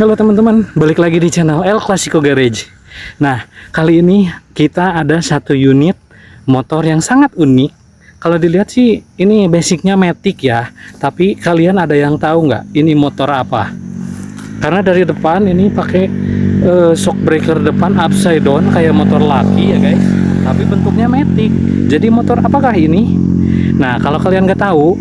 Halo teman-teman, balik lagi di channel El Clasico Garage. Nah, kali ini kita ada satu unit motor yang sangat unik. Kalau dilihat sih ini basicnya Matic ya, tapi kalian ada yang tahu nggak ini motor apa? Karena dari depan ini pakai shock breaker depan upside down kayak motor laki ya guys, tapi bentuknya Matic. Jadi motor apakah ini? Nah, kalau kalian nggak tahu,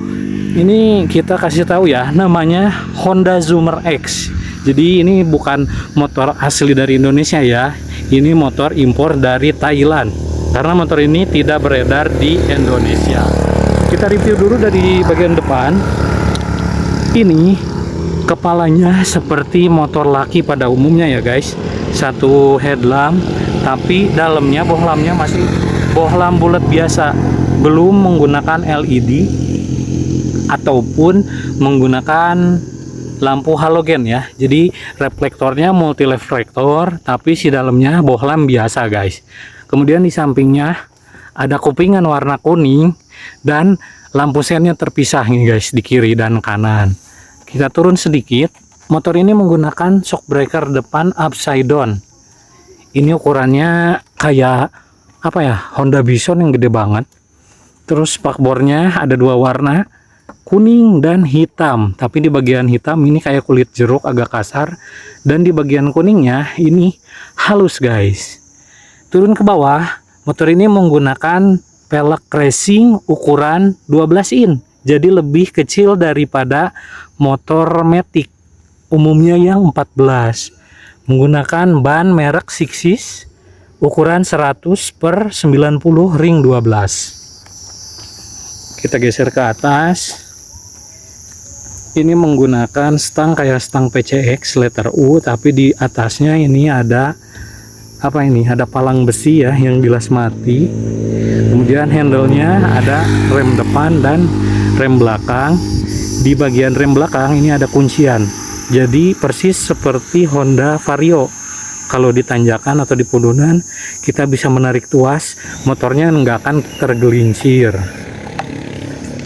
ini kita kasih tahu ya, namanya Honda Zoomer X. Jadi ini bukan motor asli dari Indonesia ya, ini motor impor dari Thailand. Karena motor ini tidak beredar di Indonesia. Kita review dulu dari bagian depan. Ini kepalanya seperti motor laki pada umumnya ya guys. Satu headlamp, tapi dalamnya bohlamnya masih bohlam bulat biasa, belum menggunakan LED ataupun menggunakan lampu halogen ya. Jadi reflektornya multi reflektor, tapi si dalamnya bohlam biasa guys. Kemudian di sampingnya ada kupingan warna kuning dan lampu sennya terpisah nih guys, di kiri dan kanan. Kita turun sedikit. Motor ini menggunakan shock breaker depan upside down. Ini ukurannya kayak apa ya, Honda Bison yang gede banget. Terus spakbornya ada dua warna, kuning dan hitam, tapi di bagian hitam ini kayak kulit jeruk agak kasar, dan di bagian kuningnya ini halus guys. Turun ke bawah, motor ini menggunakan pelek racing ukuran 12 in, jadi lebih kecil daripada motor Matic umumnya yang 14. Menggunakan ban merek Sixis ukuran 100/90 ring 12. Kita geser ke atas. Ini menggunakan stang kayak stang PCX letter U, tapi di atasnya ini ada apa ini? Ada palang besi ya yang bilas mati. Kemudian handle-nya ada rem depan dan rem belakang. Di bagian rem belakang ini ada kuncian. Jadi persis seperti Honda Vario. Kalau di tanjakan atau di pedunan kita bisa menarik tuas, motornya nggak akan tergelincir.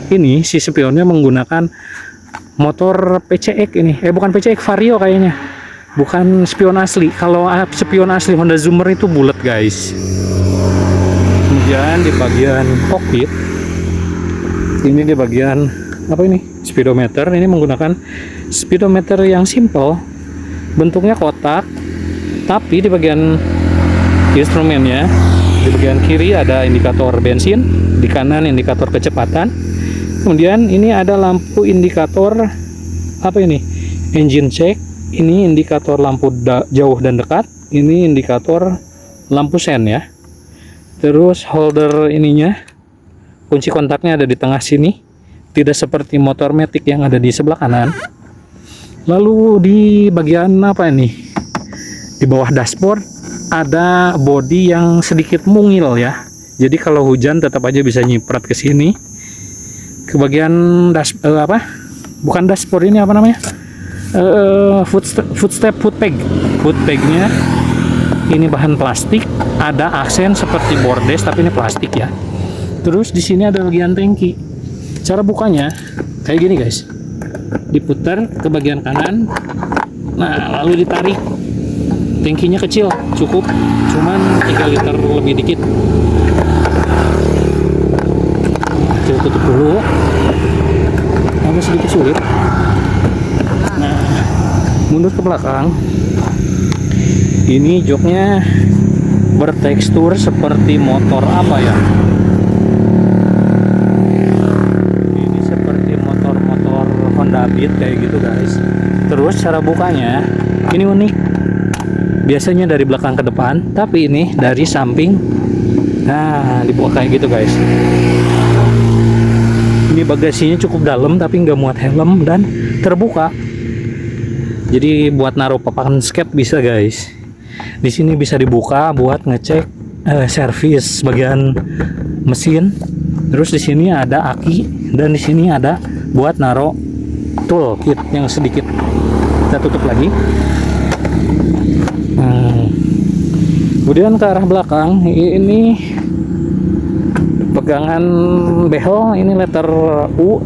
Ini si spionnya menggunakan motor PCX ini, bukan PCX, Vario kayaknya, bukan spion asli. Kalau spion asli Honda Zoomer itu bulat guys. Kemudian di bagian cockpit ini, di bagian apa ini, speedometer. Ini menggunakan speedometer yang simple, bentuknya kotak, tapi di bagian instrumennya, di bagian kiri ada indikator bensin, di kanan indikator kecepatan. Kemudian ini ada lampu indikator apa ini, engine check. Ini indikator lampu jauh dan dekat. Ini indikator lampu sen ya. Terus holder ininya, kunci kontaknya ada di tengah sini, tidak seperti motor Matic yang ada di sebelah kanan. Lalu di bagian apa ini, di bawah dashboard ada bodi yang sedikit mungil ya. Jadi kalau hujan tetap aja bisa nyiprat ke sini. Ke bagian bukan dashboard, ini apa namanya, footpegnya ini bahan plastik, ada aksen seperti bordes tapi ini plastik ya. Terus di sini ada bagian tangki. Cara bukanya kayak gini guys, diputar ke bagian kanan, nah lalu ditarik. Tangkinya kecil, cukup cuman 3 liter lebih dikit. Coba tutup dulu, agak sedikit sulit. Nah, mundur ke belakang. Ini joknya bertekstur seperti motor apa ya, ini seperti motor-motor Honda Beat kayak gitu guys. Terus cara bukanya ini unik, biasanya dari belakang ke depan, tapi ini dari samping. Nah, dibuka kayak gitu guys. Ini bagasinya cukup dalam tapi nggak muat helm dan terbuka. Jadi buat naruh papan skate bisa guys. Di sini bisa dibuka buat ngecek servis bagian mesin. Terus di sini ada aki dan di sini ada buat naruh tool kit yang sedikit. Kita tutup lagi. Kemudian ke arah belakang ini pegangan behel, ini letter U,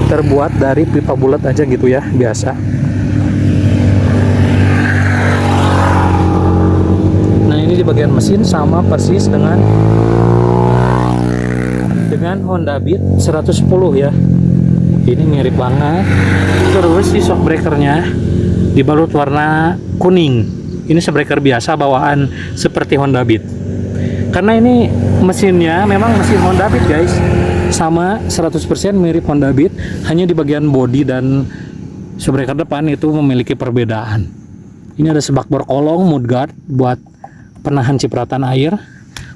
terbuat dari pipa bulat aja gitu ya, biasa. mesin sama persis dengan Honda Beat 110 ya. Ini mirip banget. Terus si shock breakernya dibalut warna kuning. Ini shock biasa bawaan seperti Honda Beat. Karena ini mesinnya memang mesin Honda Beat guys, sama 100% mirip Honda Beat, hanya di bagian bodi dan shock depan itu memiliki perbedaan. Ini ada sebakbor kolong mudguard buat penahan cipratan air.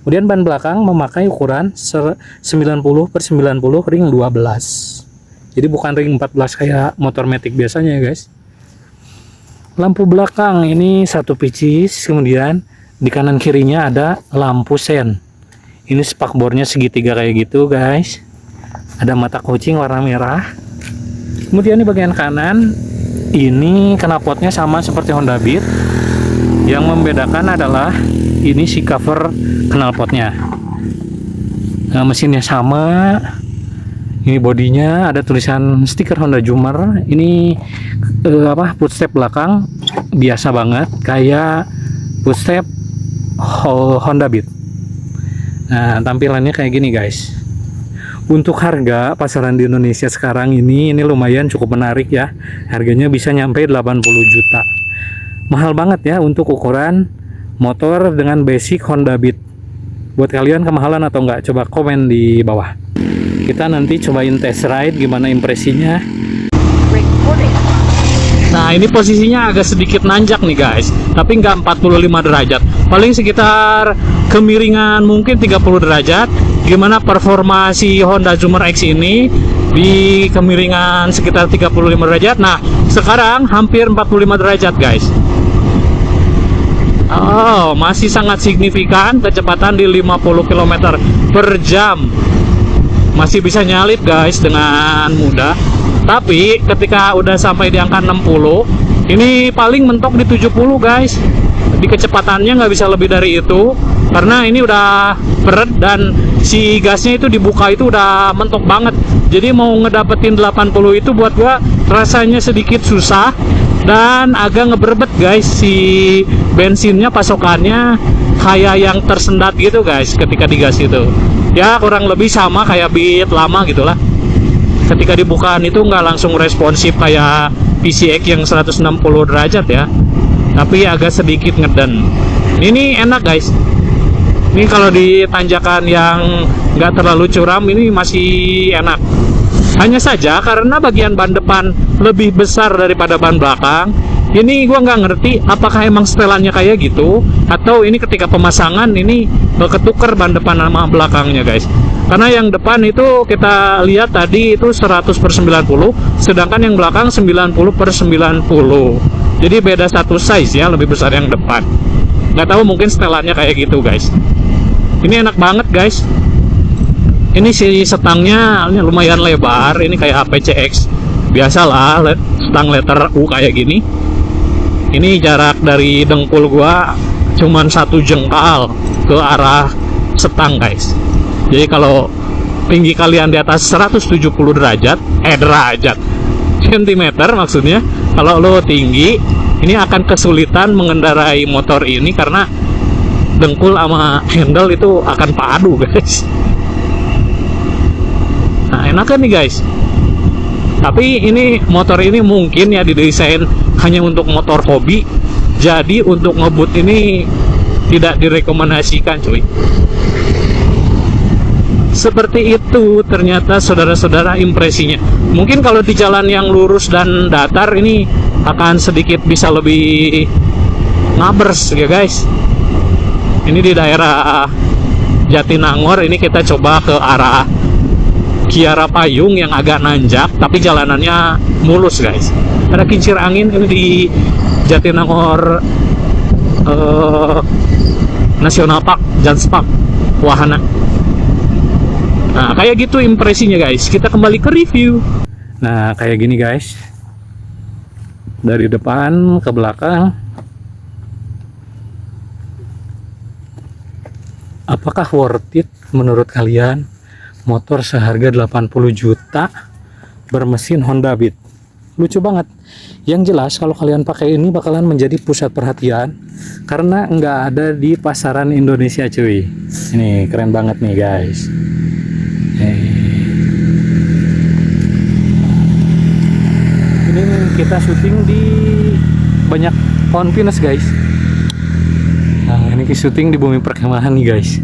Kemudian ban belakang memakai ukuran 90/90 ring 12. Jadi bukan ring 14 kayak motor Matic biasanya ya guys. Lampu belakang ini satu pieces, kemudian di kanan kirinya ada lampu sen. Ini spakbornya segitiga kayak gitu guys. Ada mata kucing warna merah. Kemudian di bagian kanan ini knalpotnya sama seperti Honda Beat. Yang membedakan adalah ini si cover knalpotnya. Nah, mesinnya sama. Ini bodinya ada tulisan stiker Honda Jummer. Ini footstep belakang biasa banget kayak footstep Honda Beat. Nah, tampilannya kayak gini guys. Untuk harga pasaran di Indonesia sekarang ini lumayan cukup menarik ya. Harganya bisa nyampe 80 juta. Mahal banget ya untuk ukuran motor dengan basic Honda Beat. Buat kalian kemahalan atau enggak? Coba komen di bawah. Kita nanti cobain test ride gimana impresinya. Nah, ini posisinya agak sedikit nanjak nih guys, tapi nggak 45 derajat, paling sekitar kemiringan mungkin 30 derajat. Gimana performa si Honda Jummer X ini di kemiringan sekitar 35 derajat. Nah, sekarang hampir 45 derajat guys. Oh, masih sangat signifikan, kecepatan di 50 km per jam. Masih bisa nyalip guys dengan mudah. Tapi ketika udah sampai di angka 60, ini paling mentok di 70 guys. Di kecepatannya nggak bisa lebih dari itu, karena ini udah berat dan si gasnya itu dibuka itu udah mentok banget. Jadi mau ngedapetin 80 itu buat gua rasanya sedikit susah dan agak ngeberbet guys. Si bensinnya pasokannya kayak yang tersendat gitu guys ketika digas itu. Ya kurang lebih sama kayak Beat lama gitulah. Ketika dibukaan itu nggak langsung responsif kayak PCX yang 160 derajat ya, tapi agak sedikit ngeden. Ini enak guys. Ini kalau di tanjakan yang nggak terlalu curam ini masih enak. Hanya saja karena bagian ban depan lebih besar daripada ban belakang. Ini gua nggak ngerti apakah emang setelannya kayak gitu atau ini ketika pemasangan ini ketuker ban depan sama belakangnya guys. Karena yang depan itu kita lihat tadi itu 100/90, sedangkan yang belakang 90/90. Jadi beda satu size ya, lebih besar yang depan. Nggak tahu mungkin setelannya kayak gitu guys. Ini enak banget guys. Ini si setangnya lumayan lebar, ini kayak APCX biasalah, setang letter U kayak gini. Ini jarak dari dengkul gua cuman 1 jengkal ke arah setang guys. Jadi kalau tinggi kalian di atas 170 derajat, sentimeter maksudnya, kalau lo tinggi ini akan kesulitan mengendarai motor ini karena dengkul sama handle itu akan padu guys. Nah, enak kan nih guys. Tapi ini motor ini mungkin ya didesain hanya untuk motor hobi. Jadi untuk ngebut ini tidak direkomendasikan cuy. Seperti itu ternyata saudara-saudara impresinya. Mungkin kalau di jalan yang lurus dan datar ini akan sedikit bisa lebih ngabers ya guys. Ini di daerah Jatinangor, ini kita coba ke arah Kiara Payung yang agak nanjak tapi jalanannya mulus guys. Ada kincir angin ini di Jatinangor National Park, Janspark, Wahana. Nah, kayak gitu impresinya guys. Kita kembali ke review. Nah, kayak gini guys. Dari depan ke belakang. Apakah worth it menurut kalian motor seharga 80 juta bermesin Honda Beat? lucu banget. Yang jelas kalau kalian pakai ini bakalan menjadi pusat perhatian karena nggak ada di pasaran Indonesia cuy. Ini keren banget nih guys. Ini kita syuting di banyak pohon pinus guys. Nah ini syuting di bumi perkemahan nih guys.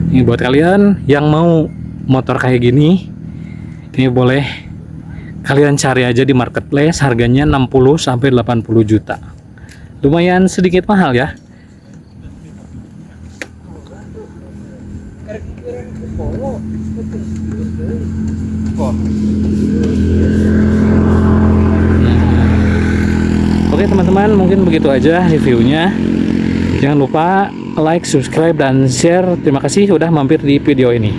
Ini buat kalian yang mau motor kayak gini, ini boleh kalian cari aja di marketplace, harganya 60 sampai 80 juta. Lumayan sedikit mahal ya. Oke teman-teman, mungkin begitu aja reviewnya. Jangan lupa like, subscribe, dan share. Terima kasih sudah mampir di video ini.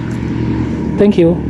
Thank you.